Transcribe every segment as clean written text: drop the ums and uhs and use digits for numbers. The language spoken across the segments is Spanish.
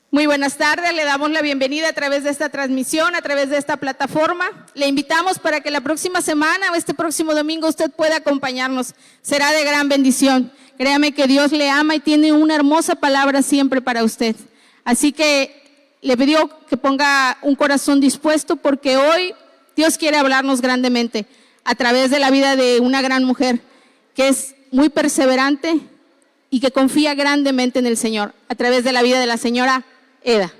Muy buenas tardes, le damos la bienvenida a través de esta transmisión, a través de esta plataforma. Le invitamos para que la próxima semana o este próximo domingo usted pueda acompañarnos. Será de gran bendición. Créame que Dios le ama y tiene una hermosa palabra siempre para usted. Así que le pidió que ponga un corazón dispuesto porque hoy Dios quiere hablarnos grandemente a través de la vida de una gran mujer que es muy perseverante y que confía grandemente en el Señor, a través de la vida de la señora Eda.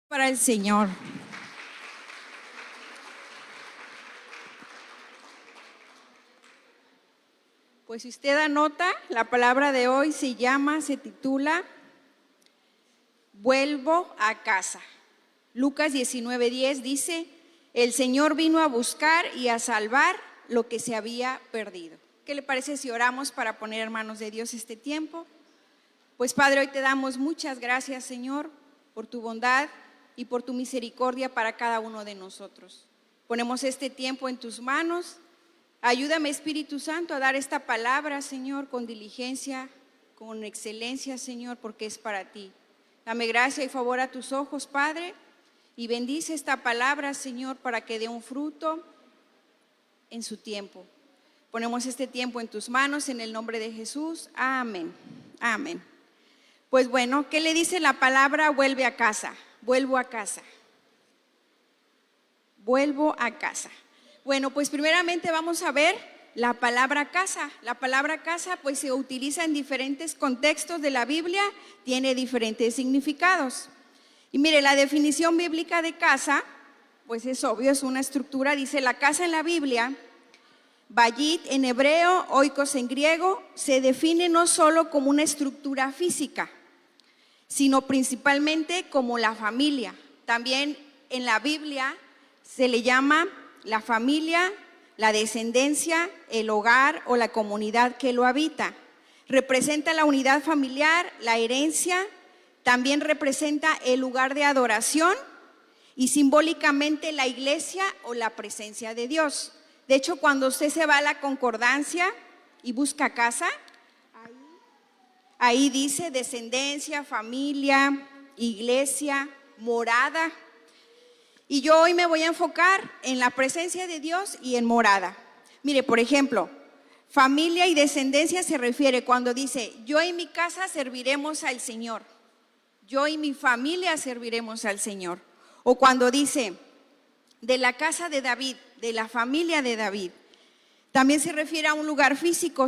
Para el Señor. Pues si usted anota, la palabra de hoy se titula Vuelvo a casa. Lucas 19:10 dice, el Señor vino a buscar y a salvar lo que se había perdido. ¿Qué le parece si oramos para poner en manos de Dios este tiempo? Pues Padre, hoy te damos muchas gracias, Señor, por tu bondad y por tu misericordia para cada uno de nosotros. Ponemos este tiempo en tus manos. Ayúdame, Espíritu Santo, a dar esta palabra, Señor, con diligencia, con excelencia, Señor, porque es para ti. Dame gracia y favor a tus ojos, Padre, y bendice esta palabra, Señor, para que dé un fruto en su tiempo. Ponemos este tiempo en tus manos, en el nombre de Jesús. Amén. Amén. Pues bueno, ¿qué le dice la palabra? Vuelve a casa. Vuelvo a casa. Vuelvo a casa. Bueno, pues primeramente vamos a ver la palabra casa. La palabra casa pues se utiliza en diferentes contextos de la Biblia, tiene diferentes significados. Y mire, la definición bíblica de casa, pues es obvio, es una estructura. Dice, la casa en la Biblia, bayit en hebreo, oikos en griego, se define no solo como una estructura física, sino principalmente como la familia. También en la Biblia se le llama la familia, la descendencia, el hogar o la comunidad que lo habita. Representa la unidad familiar, la herencia, también representa el lugar de adoración y simbólicamente la iglesia o la presencia de Dios. De hecho, cuando usted se va a la concordancia y busca casa, ahí dice descendencia, familia, iglesia, morada. Y yo hoy me voy a enfocar en la presencia de Dios y en morada. Mire, por ejemplo, familia y descendencia se refiere cuando dice, yo y mi casa serviremos al Señor. Yo y mi familia serviremos al Señor. O cuando dice, de la casa de David, de la familia de David. También se refiere a un lugar físico.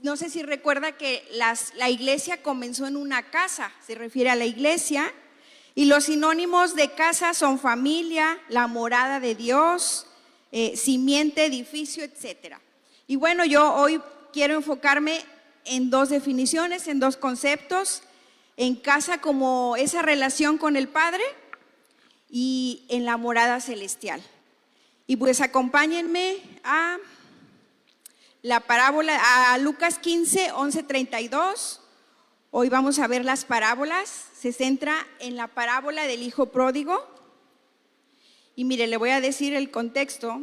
No sé si recuerda que la iglesia comenzó en una casa, se refiere a la iglesia. Y los sinónimos de casa son familia, la morada de Dios, simiente, edificio, etc. Y bueno, yo hoy quiero enfocarme en dos definiciones, en dos conceptos. En casa como esa relación con el Padre y en la morada celestial. Y pues acompáñenme a la parábola, a Lucas 15, 11, 32. Hoy vamos a ver las parábolas. Se centra en la parábola del hijo pródigo. Y mire, le voy a decir el contexto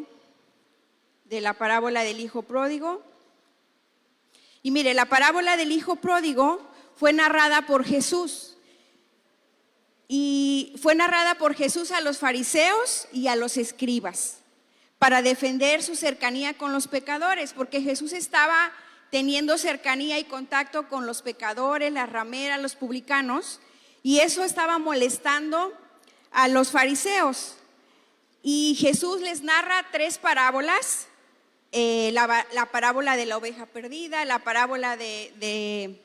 de la parábola del hijo pródigo. Y mire, la parábola del hijo pródigo fue narrada por Jesús. Y fue narrada por Jesús a los fariseos y a los escribas para defender su cercanía con los pecadores, porque Jesús estaba teniendo cercanía y contacto con los pecadores, las rameras, los publicanos, y eso estaba molestando a los fariseos. Y Jesús les narra tres parábolas, la parábola de la oveja perdida, la parábola de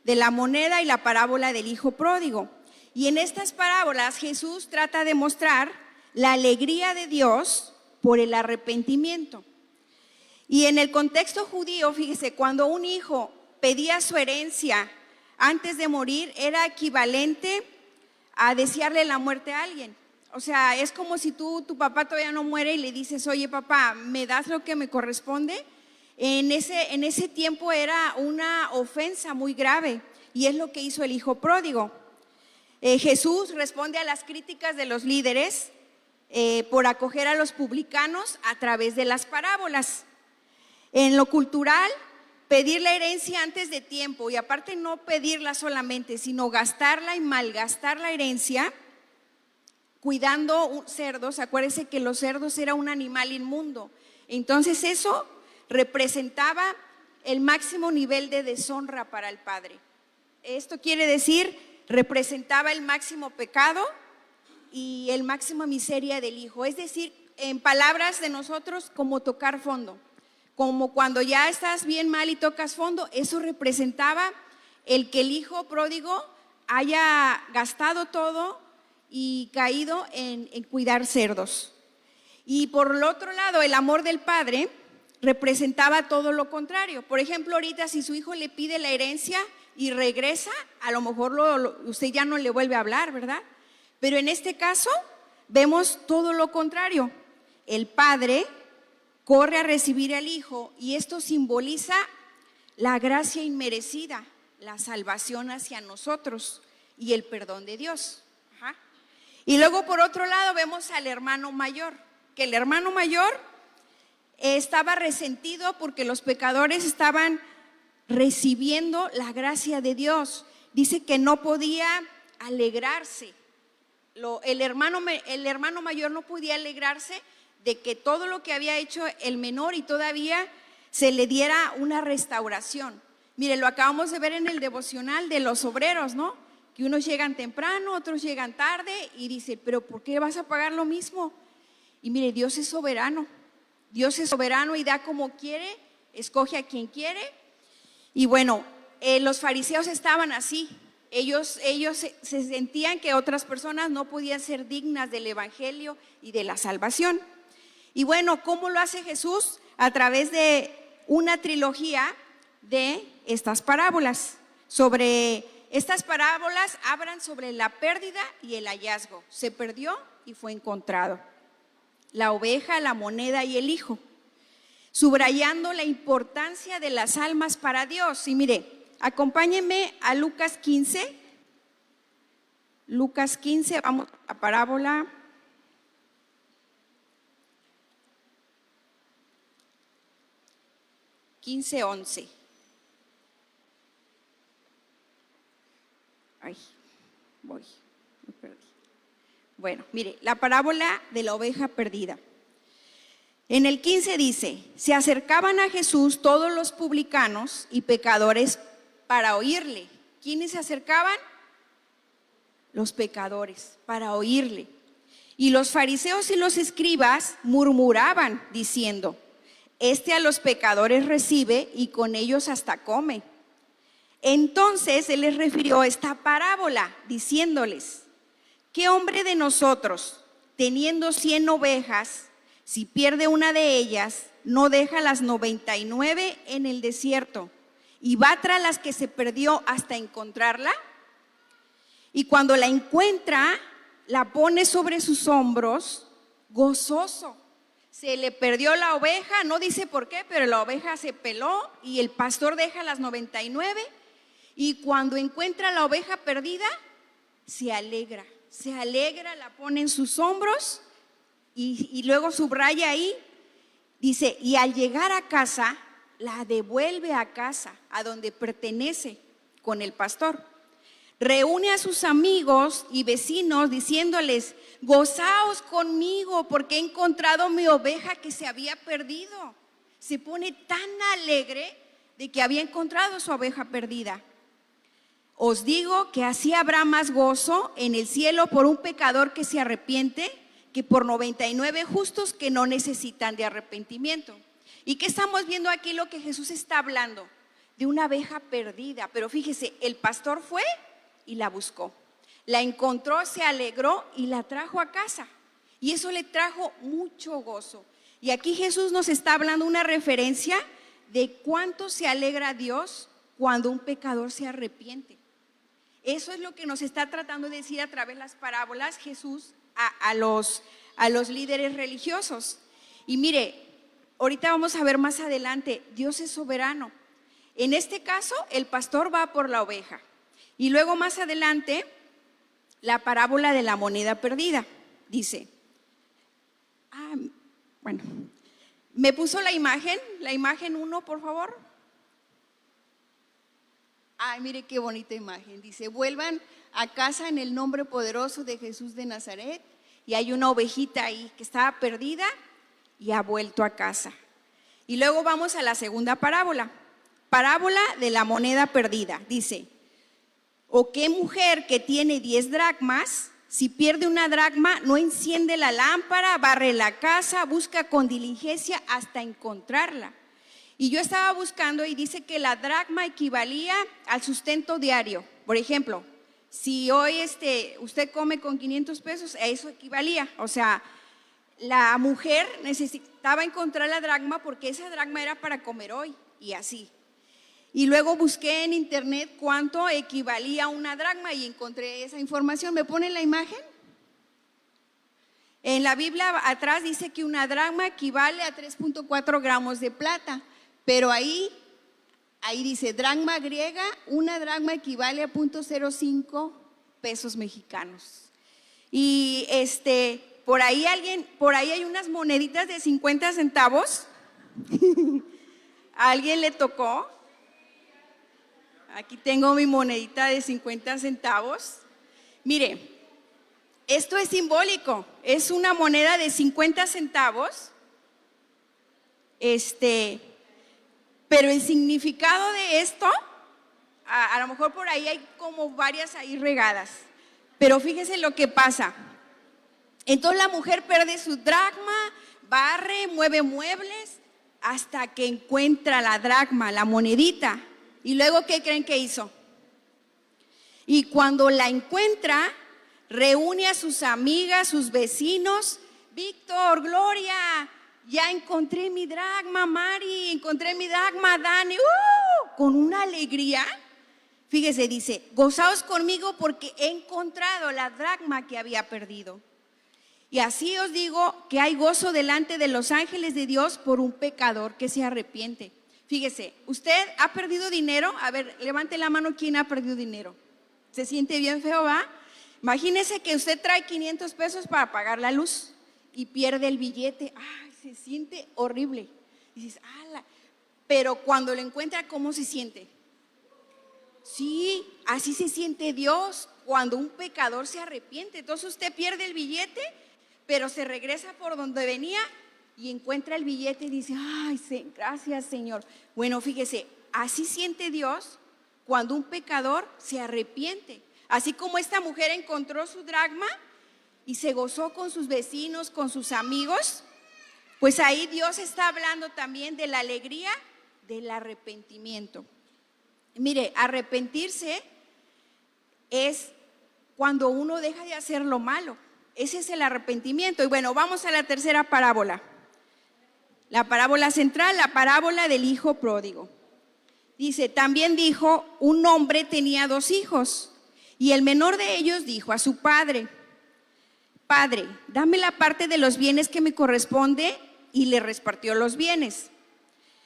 la moneda y la parábola del hijo pródigo. Y en estas parábolas Jesús trata de mostrar la alegría de Dios por el arrepentimiento. Y en el contexto judío, fíjese, cuando un hijo pedía su herencia antes de morir, era equivalente a desearle la muerte a alguien. O sea, es como si tu papá todavía no muere y le dices, oye papá, ¿me das lo que me corresponde? En ese tiempo era una ofensa muy grave y es lo que hizo el hijo pródigo. Jesús responde a las críticas de los líderes por acoger a los publicanos a través de las parábolas. En lo cultural, pedir la herencia antes de tiempo, y aparte no pedirla solamente, sino gastarla y malgastar la herencia cuidando cerdos. Acuérdense que los cerdos era un animal inmundo. Entonces eso representaba el máximo nivel de deshonra para el padre. Esto quiere decir, representaba el máximo pecado y el máxima miseria del hijo. Es decir, en palabras de nosotros, como tocar fondo. Como cuando ya estás bien mal y tocas fondo, eso representaba el que el hijo pródigo haya gastado todo y caído en cuidar cerdos. Y por el otro lado, el amor del padre representaba todo lo contrario. Por ejemplo, ahorita si su hijo le pide la herencia y regresa, a lo mejor usted ya no le vuelve a hablar, ¿verdad? Pero en este caso vemos todo lo contrario. El padre corre a recibir al hijo y esto simboliza la gracia inmerecida, la salvación hacia nosotros y el perdón de Dios. Ajá. Y luego por otro lado vemos al hermano mayor, que el hermano mayor estaba resentido porque los pecadores estaban recibiendo la gracia de Dios. Dice que no podía alegrarse. El hermano mayor no podía alegrarse de que todo lo que había hecho el menor y todavía se le diera una restauración. Mire, lo acabamos de ver en el devocional de los obreros, ¿no? Que unos llegan temprano, otros llegan tarde y dice, pero ¿por qué vas a pagar lo mismo? Y mire, Dios es soberano. Dios es soberano y da como quiere, escoge a quien quiere. Y bueno, los fariseos estaban así. Ellos se sentían que otras personas no podían ser dignas del evangelio y de la salvación. Y bueno, ¿cómo lo hace Jesús? A través de una trilogía de estas parábolas. Estas parábolas hablan sobre la pérdida y el hallazgo. Se perdió y fue encontrado. La oveja, la moneda y el hijo. Subrayando la importancia de las almas para Dios. Y mire, acompáñenme a Lucas 15. Lucas 15, vamos a parábola 15:11. Ay, me perdí. Bueno, mire, la parábola de la oveja perdida. En el 15 dice, se acercaban a Jesús todos los publicanos y pecadores para oírle. ¿Quiénes se acercaban? Los pecadores, para oírle. Y los fariseos y los escribas murmuraban diciendo, este a los pecadores recibe y con ellos hasta come. Entonces él les refirió esta parábola diciéndoles, ¿qué hombre de nosotros, teniendo 100 ovejas, si pierde una de ellas, no deja las 99 en el desierto y va tras las que se perdió hasta encontrarla? Y cuando la encuentra, la pone sobre sus hombros, gozoso. Se le perdió la oveja, no dice por qué, pero la oveja se peló y el pastor deja las 99. Y cuando encuentra la oveja perdida, se alegra, la pone en sus hombros y luego subraya ahí, dice, y al llegar a casa, la devuelve a casa, a donde pertenece con el pastor. Reúne a sus amigos y vecinos diciéndoles, gozaos conmigo porque he encontrado mi oveja que se había perdido. Se pone tan alegre de que había encontrado su oveja perdida. Os digo que así habrá más gozo en el cielo por un pecador que se arrepiente que por 99 justos que no necesitan de arrepentimiento. ¿Y qué estamos viendo aquí? Lo que Jesús está hablando, de una oveja perdida. Pero fíjese, el pastor fue y la buscó, la encontró, se alegró y la trajo a casa. Y eso le trajo mucho gozo. Y aquí Jesús nos está hablando una referencia de cuánto se alegra Dios cuando un pecador se arrepiente. Eso es lo que nos está tratando de decir a través de las parábolas Jesús a los líderes religiosos. Y mire, ahorita vamos a ver más adelante, Dios es soberano. En este caso, el pastor va por la oveja. Y luego más adelante, la parábola de la moneda perdida. Dice, ¿Me puso la imagen 1, por favor? Ay, mire qué bonita imagen. Dice, vuelvan a casa en el nombre poderoso de Jesús de Nazaret. Y hay una ovejita ahí que estaba perdida y ha vuelto a casa. Y luego vamos a la segunda parábola. Parábola de la moneda perdida. Dice, ¿o qué mujer que tiene 10 dracmas, si pierde una dracma, no enciende la lámpara, barre la casa, busca con diligencia hasta encontrarla? Y yo estaba buscando y dice que la dracma equivalía al sustento diario. Por ejemplo, si hoy usted come con 500 pesos, a eso equivalía. O sea, la mujer necesitaba encontrar la dracma porque esa dracma era para comer hoy y así. Y luego busqué en internet cuánto equivalía a una dracma y encontré esa información. ¿Me ponen la imagen? En la Biblia atrás dice que una dracma equivale a 3.4 gramos de plata. Pero ahí dice dracma griega, una dracma equivale a 0.05 pesos mexicanos. Y por ahí hay unas moneditas de 50 centavos. ¿A alguien le tocó? Aquí tengo mi monedita de 50 centavos. Mire, esto es simbólico, es una moneda de 50 centavos. Pero el significado de esto, a lo mejor por ahí hay como varias ahí regadas, pero fíjese lo que pasa. Entonces la mujer pierde su dracma, barre, mueve muebles, hasta que encuentra la dracma, la monedita. Y luego, ¿qué creen que hizo? Y cuando la encuentra, reúne a sus amigas, sus vecinos. Víctor, Gloria, ya encontré mi dracma, Mari, encontré mi dracma, Dani, con una alegría. Fíjese, dice, gozaos conmigo porque he encontrado la dracma que había perdido. Y así os digo que hay gozo delante de los ángeles de Dios por un pecador que se arrepiente. Fíjese, ¿usted ha perdido dinero? A ver, levante la mano, ¿quién ha perdido dinero? ¿Se siente bien feo, va? Imagínese que usted trae 500 pesos para pagar la luz y pierde el billete. ¡Ay! Se siente horrible. Y dices, ¡ala! Pero cuando lo encuentra, ¿cómo se siente? Sí, así se siente Dios cuando un pecador se arrepiente. Entonces usted pierde el billete, pero se regresa por donde venía y encuentra el billete y dice, ¡ay, gracias, Señor! Bueno, fíjese, así siente Dios cuando un pecador se arrepiente. Así como esta mujer encontró su dracma y se gozó con sus vecinos, con sus amigos, pues ahí Dios está hablando también de la alegría del arrepentimiento. Mire, arrepentirse es cuando uno deja de hacer lo malo. Ese es el arrepentimiento. Y bueno, vamos a la tercera parábola. La parábola central, la parábola del hijo pródigo. Dice, también dijo, un hombre tenía 2 hijos y el menor de ellos dijo a su padre, Padre, dame la parte de los bienes que me corresponde, y le repartió los bienes.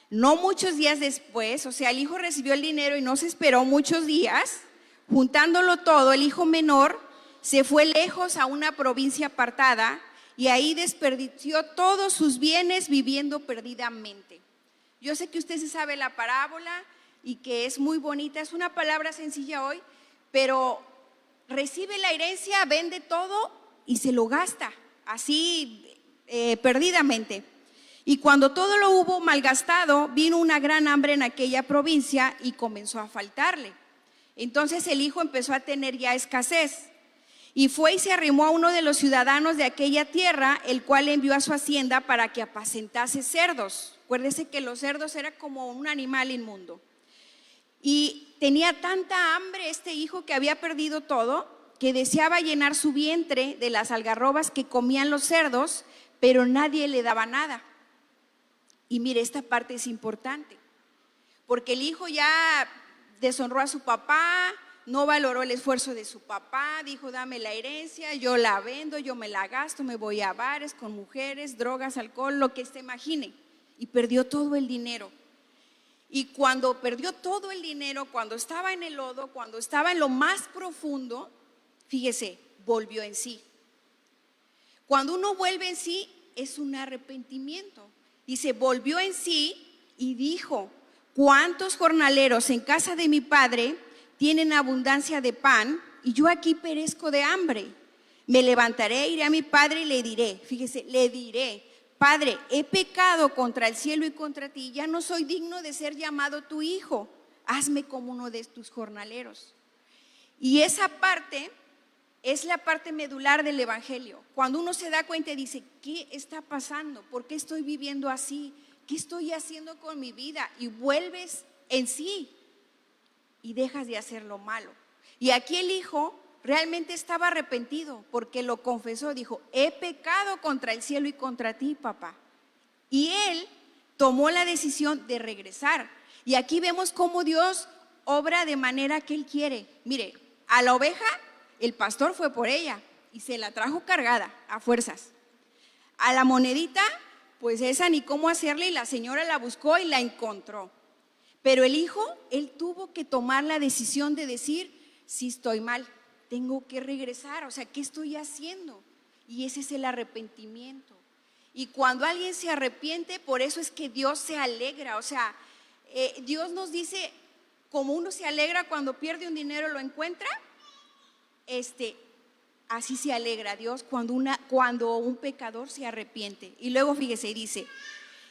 No muchos días después, o sea, el hijo recibió el dinero y no se esperó muchos días, juntándolo todo, el hijo menor se fue lejos a una provincia apartada y ahí desperdició todos sus bienes viviendo perdidamente. Yo sé que usted se sabe la parábola y que es muy bonita, es una palabra sencilla hoy, pero recibe la herencia, vende todo y se lo gasta, así perdidamente. Y cuando todo lo hubo malgastado, vino una gran hambre en aquella provincia y comenzó a faltarle. Entonces el hijo empezó a tener ya escasez. Y fue y se arrimó a uno de los ciudadanos de aquella tierra, el cual envió a su hacienda para que apacentase cerdos. Acuérdese que los cerdos era como un animal inmundo. Y tenía tanta hambre este hijo que había perdido todo, que deseaba llenar su vientre de las algarrobas que comían los cerdos, pero nadie le daba nada. Y mire, esta parte es importante, porque el hijo ya deshonró a su papá, no valoró el esfuerzo de su papá, dijo, dame la herencia, yo la vendo, yo me la gasto, me voy a bares con mujeres, drogas, alcohol, lo que se imagine, y perdió todo el dinero. Y cuando perdió todo el dinero, cuando estaba en el lodo, cuando estaba en lo más profundo, fíjese, volvió en sí. Cuando uno vuelve en sí, es un arrepentimiento. Dice, volvió en sí y dijo, ¿cuántos jornaleros en casa de mi padre tienen abundancia de pan y yo aquí perezco de hambre? Me levantaré, iré a mi padre y le diré, fíjese, le diré, Padre, he pecado contra el cielo y contra ti, ya no soy digno de ser llamado tu hijo, hazme como uno de tus jornaleros. Y esa parte es la parte medular del evangelio. Cuando uno se da cuenta y dice, ¿qué está pasando? ¿Por qué estoy viviendo así? ¿Qué estoy haciendo con mi vida? Y vuelves en sí y dejas de hacer lo malo. Y aquí el hijo realmente estaba arrepentido porque lo confesó, dijo, he pecado contra el cielo y contra ti, papá. Y él tomó la decisión de regresar. Y aquí vemos cómo Dios obra de manera que él quiere. Mire, a la oveja el pastor fue por ella y se la trajo cargada a fuerzas. A la monedita, pues esa ni cómo hacerle, y la señora la buscó y la encontró. Pero el hijo, él tuvo que tomar la decisión de decir, sí estoy mal, tengo que regresar, o sea, ¿qué estoy haciendo? Y ese es el arrepentimiento. Y cuando alguien se arrepiente, por eso es que Dios se alegra, o sea, Dios nos dice, como uno se alegra cuando pierde un dinero, lo encuentra, así se alegra Dios cuando un pecador se arrepiente. Y luego fíjese, dice,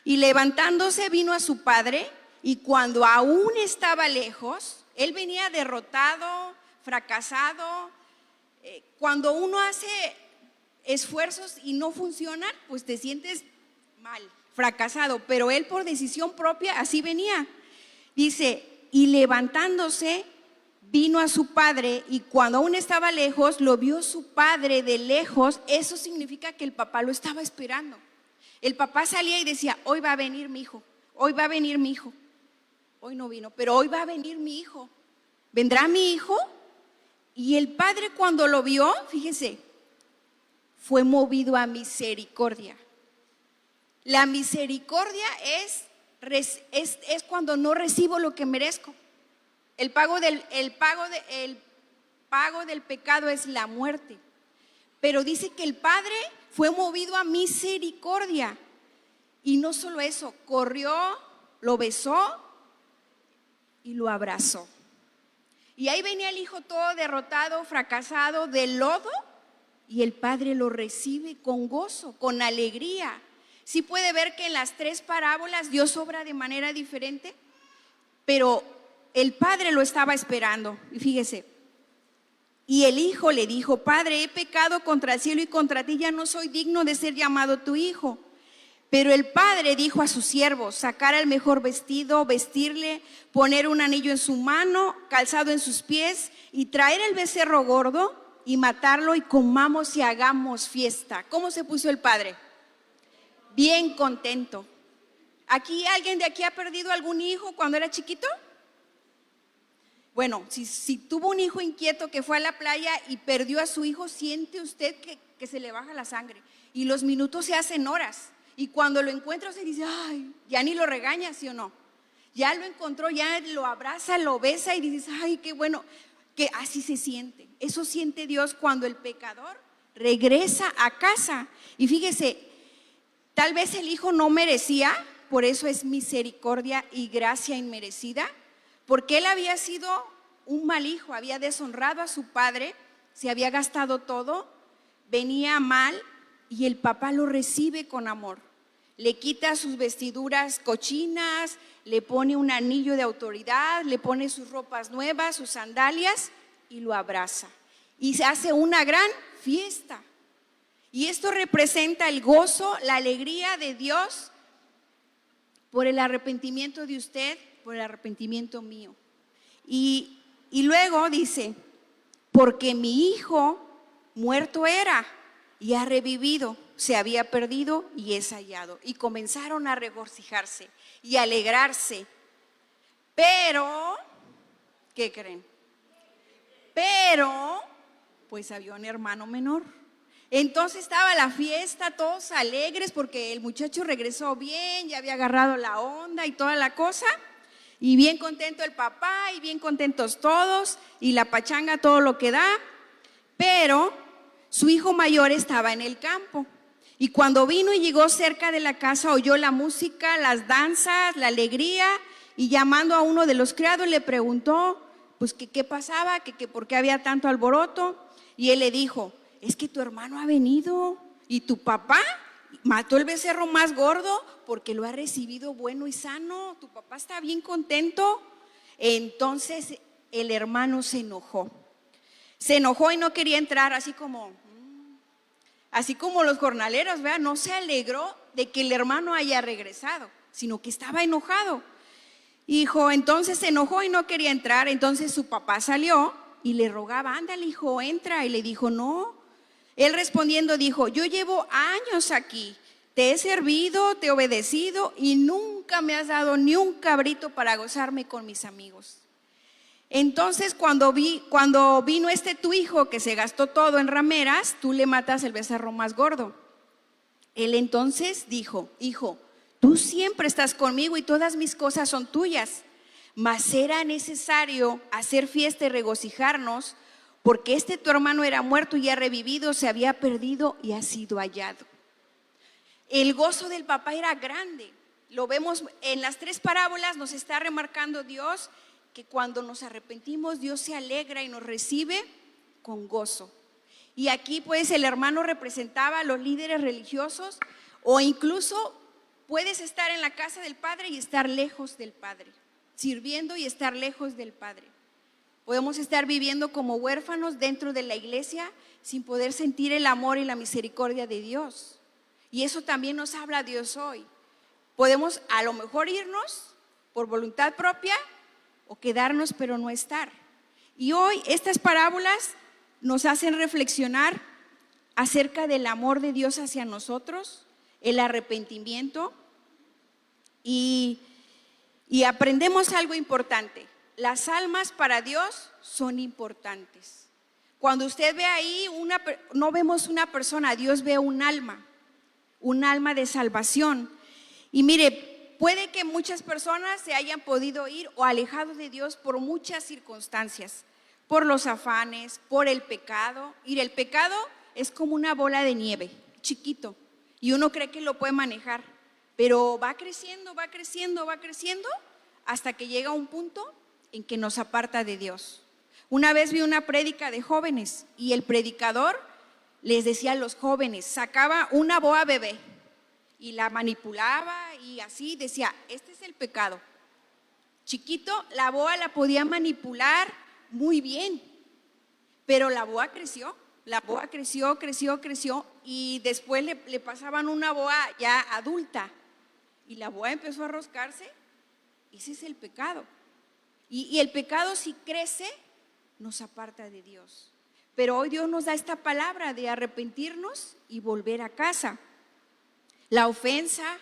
y levantándose vino a su padre, y cuando aún estaba lejos, él venía derrotado, fracasado. Cuando uno hace esfuerzos y no funcionan, pues te sientes mal, fracasado, pero él por decisión propia así venía. Dice, y levantándose vino a su padre, y cuando aún estaba lejos, lo vio su padre de lejos. Eso significa que el papá lo estaba esperando. El papá salía y decía, hoy va a venir mi hijo, hoy va a venir mi hijo. Hoy no vino, pero hoy va a venir mi hijo. ¿Vendrá mi hijo? Y el padre cuando lo vio, fíjese, fue movido a misericordia. La misericordia es cuando no recibo lo que merezco. El pago del pecado es la muerte. Pero dice que el padre fue movido a misericordia. Y no solo eso, corrió, lo besó y lo abrazó. Y ahí venía el hijo todo derrotado, fracasado, de lodo, y el padre lo recibe con gozo, con alegría. Sí puede ver que en las tres parábolas Dios obra de manera diferente, pero el padre lo estaba esperando. Y fíjese, y el hijo le dijo, Padre, he pecado contra el cielo y contra ti, ya no soy digno de ser llamado tu hijo. Pero el padre dijo a sus siervos, sacar el mejor vestido, vestirle, poner un anillo en su mano, calzado en sus pies, y traer el becerro gordo y matarlo, y comamos y hagamos fiesta. ¿Cómo se puso el padre? Bien contento. ¿Alguien de aquí ha perdido algún hijo cuando era chiquito? Bueno, si tuvo un hijo inquieto que fue a la playa y perdió a su hijo, siente usted que se le baja la sangre y los minutos se hacen horas. Y cuando lo encuentra se dice, ay, ya ni lo regaña, ¿sí o no? Ya lo encontró, ya lo abraza, lo besa y dices, ay, qué bueno, que así se siente. Eso siente Dios cuando el pecador regresa a casa. Y fíjese, tal vez el hijo no merecía, por eso es misericordia y gracia inmerecida, porque él había sido un mal hijo, había deshonrado a su padre, se había gastado todo, venía mal, y el papá lo recibe con amor. Le quita sus vestiduras cochinas, le pone un anillo de autoridad, le pone sus ropas nuevas, sus sandalias, y lo abraza. Y se hace una gran fiesta. Y esto representa el gozo, la alegría de Dios por el arrepentimiento de usted, por el arrepentimiento mío. Y luego dice, porque mi hijo muerto era y ha revivido, se había perdido y es hallado. Y comenzaron a regocijarse y alegrarse. Pero, ¿qué creen? Pero, pues había un hermano menor. Entonces estaba la fiesta, todos alegres porque el muchacho regresó bien, ya había agarrado la onda y toda la cosa. Y bien contento el papá y bien contentos todos y la pachanga todo lo que da. Pero su hijo mayor estaba en el campo Y cuando vino y llegó cerca de la casa, oyó la música, las danzas, la alegría, y llamando a uno de los criados le preguntó, pues que qué pasaba, que por qué había tanto alboroto. Y él le dijo, es que tu hermano ha venido y tu papá mató el becerro más gordo porque lo ha recibido bueno y sano. Tu papá está bien contento. Entonces el hermano se enojó y no quería entrar, así como los jornaleros, ¿verdad? No se alegró de que el hermano haya regresado, sino que estaba enojado. Hijo, entonces se enojó y no quería entrar. Entonces su papá salió y le rogaba, ándale hijo, entra. Y le dijo, no. Él respondiendo dijo, yo llevo años aquí, te he servido, te he obedecido y nunca me has dado ni un cabrito para gozarme con mis amigos. Entonces cuando vino tu hijo que se gastó todo en rameras, tú le matas el becerro más gordo. Él entonces dijo, hijo, tú siempre estás conmigo y todas mis cosas son tuyas, mas era necesario hacer fiesta y regocijarnos, porque tu hermano era muerto y ha revivido, se había perdido y ha sido hallado. El gozo del papá era grande. Lo vemos en las 3 parábolas, nos está remarcando Dios que cuando nos arrepentimos, Dios se alegra y nos recibe con gozo. Y aquí pues el hermano representaba a los líderes religiosos, o incluso puedes estar en la casa del Padre y estar lejos del Padre, sirviendo y estar lejos del Padre. Podemos estar viviendo como huérfanos dentro de la iglesia sin poder sentir el amor y la misericordia de Dios. Y eso también nos habla Dios hoy. Podemos a lo mejor irnos por voluntad propia o quedarnos pero no estar. Y hoy estas parábolas nos hacen reflexionar acerca del amor de Dios hacia nosotros, el arrepentimiento, y aprendemos algo importante. Las almas para Dios son importantes. Cuando usted ve ahí, no vemos una persona, Dios ve un alma de salvación. Y mire, puede que muchas personas se hayan podido ir o alejado de Dios por muchas circunstancias, por los afanes, por el pecado. Y el pecado es como una bola de nieve, chiquito, y uno cree que lo puede manejar, pero va creciendo hasta que llega un punto en que nos aparta de Dios. Una vez vi una prédica de jóvenes y el predicador les decía a los jóvenes, sacaba una boa bebé y la manipulaba y así decía, este es el pecado. Chiquito, la boa la podía manipular muy bien, pero la boa creció y después le pasaban una boa ya adulta y la boa empezó a roscarse. Ese es el pecado. Y el pecado, si crece, nos aparta de Dios. Pero hoy Dios nos da esta palabra de arrepentirnos y volver a casa. La ofensa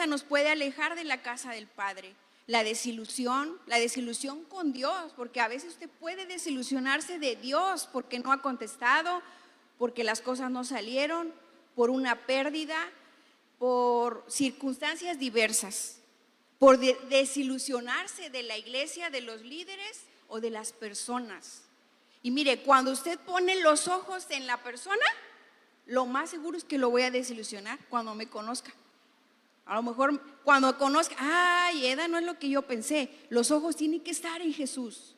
nos puede alejar de la casa del Padre. La desilusión con Dios, porque a veces usted puede desilusionarse de Dios porque no ha contestado, porque las cosas no salieron, por una pérdida, por circunstancias diversas. Por desilusionarse de la iglesia, de los líderes o de las personas. Y mire, cuando usted pone los ojos en la persona, lo más seguro es que lo voy a desilusionar cuando me conozca. A lo mejor cuando conozca, ay, Eda, no es lo que yo pensé. Los ojos tienen que estar en Jesús,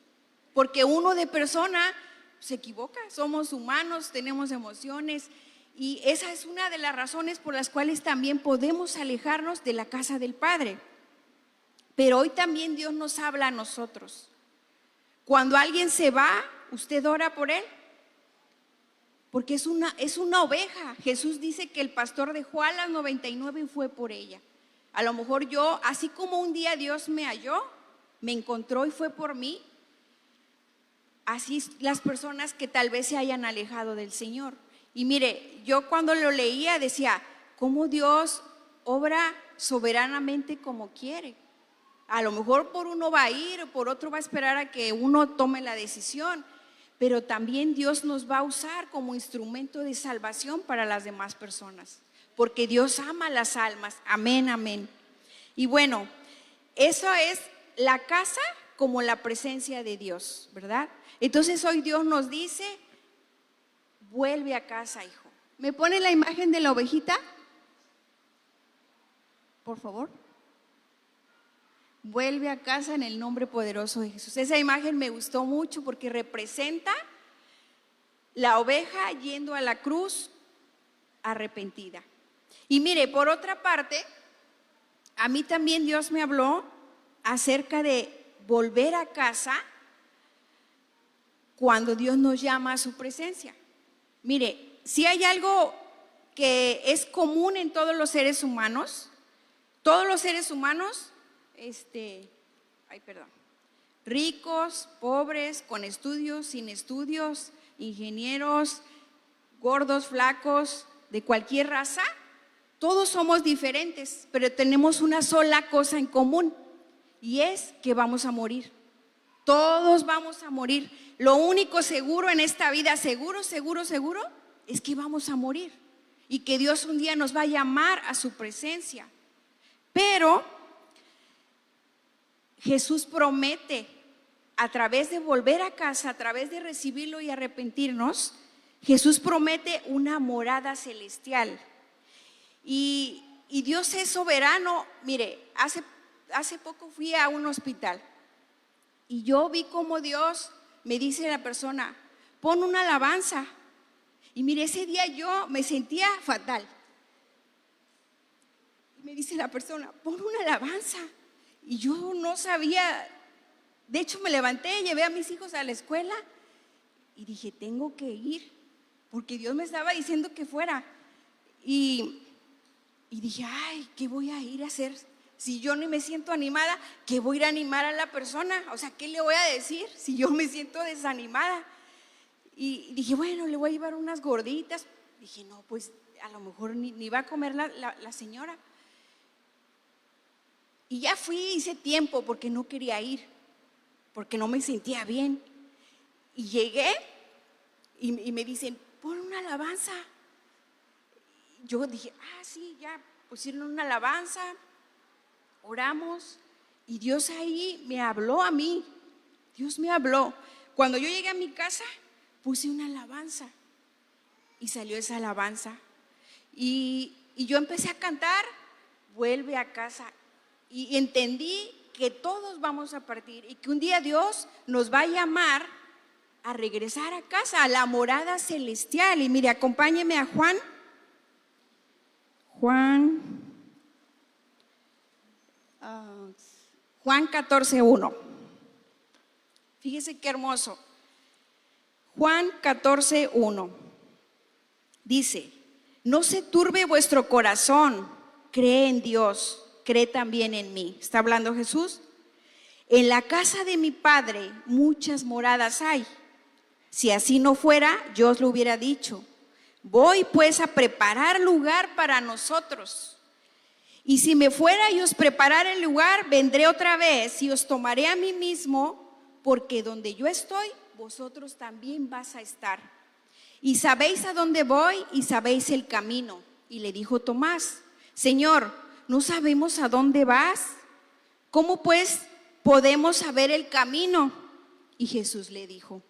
porque uno de persona se equivoca, somos humanos, tenemos emociones, y esa es una de las razones por las cuales también podemos alejarnos de la casa del Padre. Pero hoy también Dios nos habla a nosotros. Cuando alguien se va, ¿usted ora por él? Porque es una oveja. Jesús dice que el pastor dejó a las 99 y fue por ella. A lo mejor yo, así como un día Dios me halló, me encontró y fue por mí, así las personas que tal vez se hayan alejado del Señor. Y mire, yo cuando lo leía decía, ¿cómo Dios obra soberanamente como quiere? A lo mejor por uno va a ir, por otro va a esperar a que uno tome la decisión, pero también Dios nos va a usar como instrumento de salvación para las demás personas, porque Dios ama las almas. Amén, amén. Y bueno, eso es la casa como la presencia de Dios, ¿verdad? Entonces hoy Dios nos dice, vuelve a casa, hijo. ¿Me pone la imagen de la ovejita? Por favor. Vuelve a casa en el nombre poderoso de Jesús. Esa imagen me gustó mucho porque representa la oveja yendo a la cruz arrepentida. Y mire, por otra parte, a mí también Dios me habló acerca de volver a casa cuando Dios nos llama a su presencia. Mire, si hay algo que es común en todos los seres humanos, ricos, pobres, con estudios, sin estudios, ingenieros, gordos, flacos, de cualquier raza, todos somos diferentes, pero tenemos una sola cosa en común y es que vamos a morir. Todos vamos a morir. Lo único seguro en esta vida, seguro, es que vamos a morir y que Dios un día nos va a llamar a su presencia. Pero Jesús promete, a través de volver a casa, a través de recibirlo y arrepentirnos, Jesús promete una morada celestial. Y Dios es soberano. Mire, hace poco fui a un hospital y yo vi como Dios me dice a la persona, pon una alabanza. Y mire, ese día yo me sentía fatal. Y me dice la persona, pon una alabanza. Y yo no sabía, de hecho me levanté, llevé a mis hijos a la escuela y dije, tengo que ir, porque Dios me estaba diciendo que fuera. Y dije, ay, ¿qué voy a ir a hacer? Si yo ni me siento animada, ¿qué voy a ir a animar a la persona? O sea, ¿qué le voy a decir si yo me siento desanimada? Y dije, bueno, le voy a llevar unas gorditas. Dije, no, pues a lo mejor ni va a comer la señora. Y ya fui, hice tiempo porque no quería ir, porque no me sentía bien. Y llegué y me dicen, pon una alabanza. Yo dije, sí, ya pusieron una alabanza, oramos y Dios ahí me habló a mí. Dios me habló. Cuando yo llegué a mi casa, puse una alabanza y salió esa alabanza. Y yo empecé a cantar, vuelve a casa. Y entendí que todos vamos a partir y que un día Dios nos va a llamar a regresar a casa, a la morada celestial. Y mire, acompáñeme a Juan 14:1. Fíjese qué hermoso. Juan 14:1 dice, no se turbe vuestro corazón, cree en Dios, cree también en mí. Está hablando Jesús. En la casa de mi Padre muchas moradas hay. Si así no fuera, yo os lo hubiera dicho. Voy pues a preparar lugar para nosotros. Y si me fuera y os preparara el lugar, vendré otra vez y os tomaré a mí mismo, porque donde yo estoy, vosotros también vas a estar. Y sabéis a dónde voy y sabéis el camino. Y le dijo Tomás, Señor, ¿no sabemos a dónde vas? ¿Cómo pues podemos saber el camino? Y Jesús le dijo,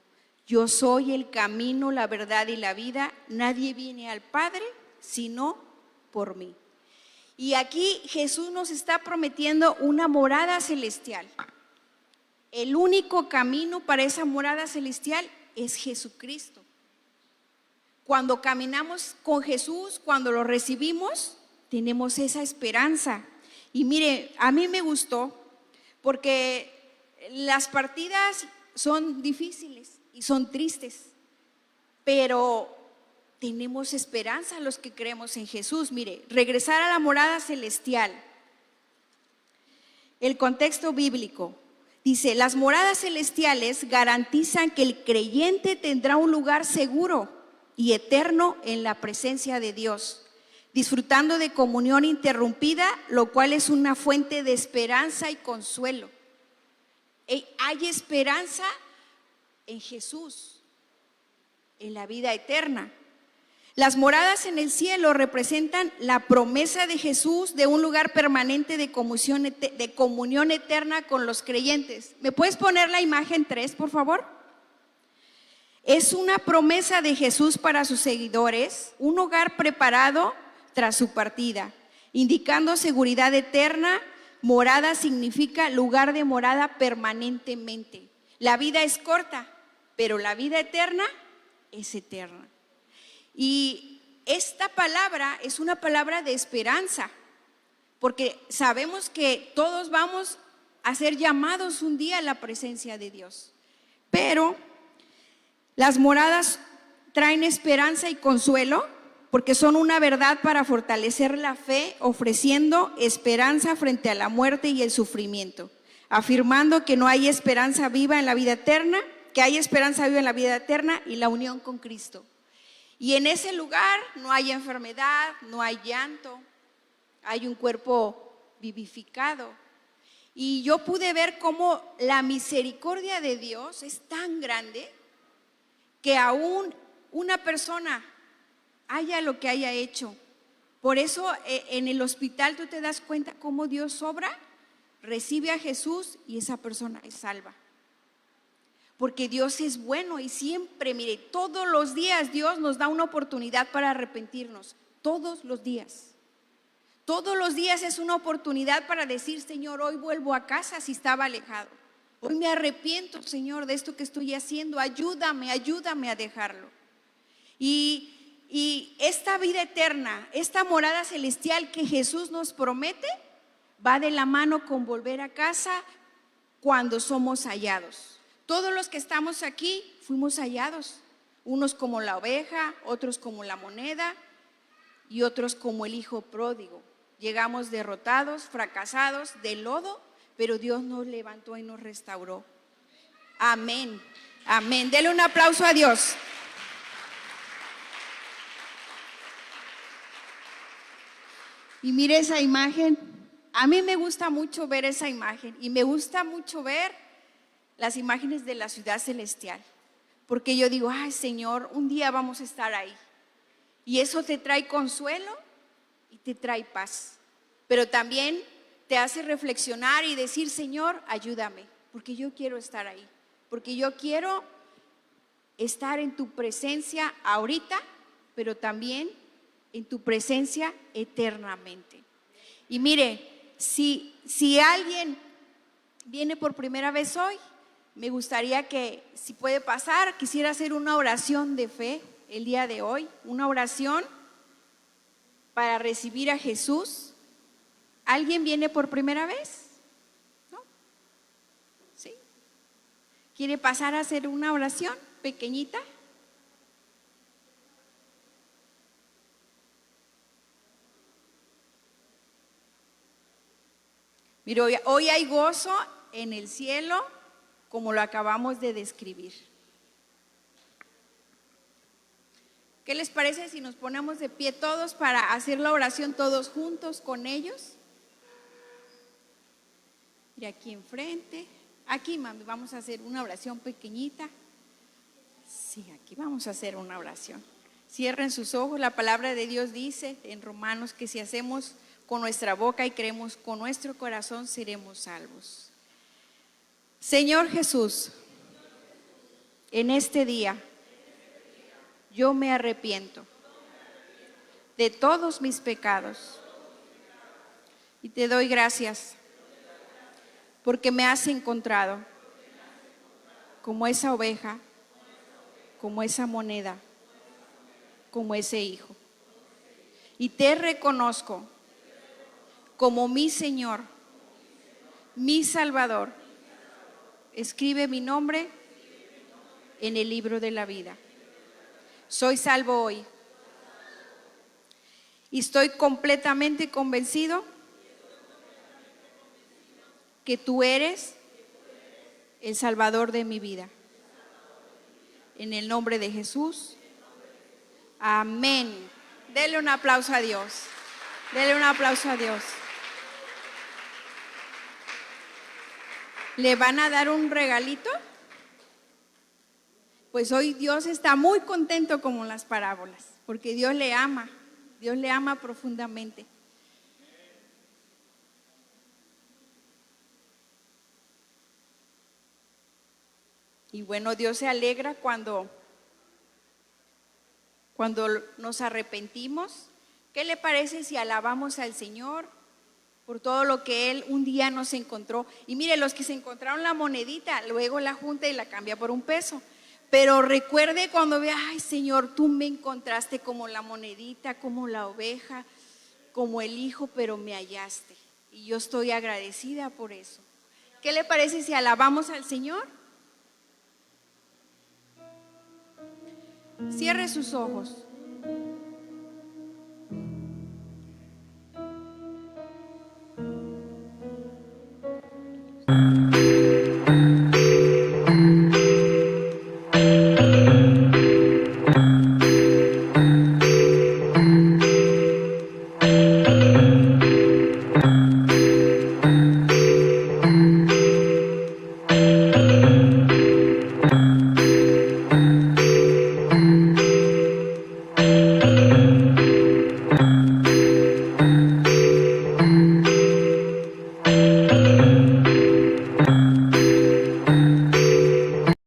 yo soy el camino, la verdad y la vida. Nadie viene al Padre sino por mí. Y aquí Jesús nos está prometiendo una morada celestial. El único camino para esa morada celestial es Jesucristo. Cuando caminamos con Jesús, cuando lo recibimos, tenemos esa esperanza. Y mire, a mí me gustó porque las partidas son difíciles y son tristes, pero tenemos esperanza los que creemos en Jesús. Mire, regresar a la morada celestial. El contexto bíblico dice, las moradas celestiales garantizan que el creyente tendrá un lugar seguro y eterno en la presencia de Dios, disfrutando de comunión interrumpida, lo cual es una fuente de esperanza y consuelo. Hay esperanza en Jesús, en la vida eterna. Las moradas en el cielo representan la promesa de Jesús de un lugar permanente de comunión eterna con los creyentes. ¿Me puedes poner la imagen 3, por favor? Es una promesa de Jesús para sus seguidores, un hogar preparado tras su partida, indicando seguridad eterna. Morada significa lugar de morada permanentemente. La vida es corta, pero la vida eterna es eterna. Y esta palabra es una palabra de esperanza, porque sabemos que todos vamos a ser llamados un día a la presencia de Dios. Pero las moradas traen esperanza y consuelo, porque son una verdad para fortalecer la fe, ofreciendo esperanza frente a la muerte y el sufrimiento, afirmando que no hay esperanza viva en la vida eterna, que hay esperanza viva en la vida eterna y la unión con Cristo. Y en ese lugar no hay enfermedad, no hay llanto, hay un cuerpo vivificado. Y yo pude ver cómo la misericordia de Dios es tan grande que aún una persona haya lo que haya hecho. Por eso en el hospital tú te das cuenta cómo Dios obra, recibe a Jesús y esa persona es salva. Porque Dios es bueno y siempre, mire, todos los días Dios nos da una oportunidad para arrepentirnos. Todos los días. Todos los días es una oportunidad para decir, Señor, hoy vuelvo a casa si estaba alejado. Hoy me arrepiento, Señor, de esto que estoy haciendo. Ayúdame a dejarlo. Y esta vida eterna, esta morada celestial que Jesús nos promete, va de la mano con volver a casa cuando somos hallados. Todos los que estamos aquí fuimos hallados, unos como la oveja, otros como la moneda y otros como el hijo pródigo. Llegamos derrotados, fracasados, del lodo, pero Dios nos levantó y nos restauró. Amén, amén. Dele un aplauso a Dios. Y mire esa imagen, a mí me gusta mucho ver esa imagen y me gusta mucho ver las imágenes de la ciudad celestial, porque yo digo, ay Señor, un día vamos a estar ahí y eso te trae consuelo y te trae paz, pero también te hace reflexionar y decir, Señor, ayúdame, porque yo quiero estar ahí, porque yo quiero estar en tu presencia ahorita, pero también en tu presencia eternamente. Y mire, si alguien viene por primera vez hoy, me gustaría que, si puede pasar, quisiera hacer una oración de fe el día de hoy, una oración para recibir a Jesús. ¿Alguien viene por primera vez? ¿No? ¿Sí? ¿Quiere pasar a hacer una oración pequeñita? Mira, hoy hay gozo en el cielo, como lo acabamos de describir. ¿Qué les parece si nos ponemos de pie todos para hacer la oración todos juntos con ellos? Mira, aquí enfrente. Aquí, mami, vamos a hacer una oración pequeñita. Sí, aquí vamos a hacer una oración. Cierren sus ojos. La palabra de Dios dice en Romanos que si hacemos con nuestra boca y creemos con nuestro corazón, seremos salvos. Señor Jesús, en este día yo me arrepiento de todos mis pecados y te doy gracias porque me has encontrado como esa oveja, como esa moneda, como ese hijo. Y te reconozco como mi Señor, mi Salvador. Escribe mi nombre en el libro de la vida. Soy salvo hoy. Y estoy completamente convencido que tú eres el Salvador de mi vida. En el nombre de Jesús. Amén. Dele un aplauso a Dios. Dele un aplauso a Dios. ¿Le van a dar un regalito? Pues hoy Dios está muy contento como en las parábolas, porque Dios le ama profundamente. Y bueno, Dios se alegra cuando cuando nos arrepentimos? ¿Qué le parece si alabamos al Señor por todo lo que Él un día nos encontró? Y mire, los que se encontraron la monedita, luego la junta y la cambia por $1. Pero recuerde cuando vea, ay Señor, tú me encontraste como la monedita, como la oveja, como el hijo, pero me hallaste. Y yo estoy agradecida por eso. ¿Qué le parece si alabamos al Señor? Cierre sus ojos.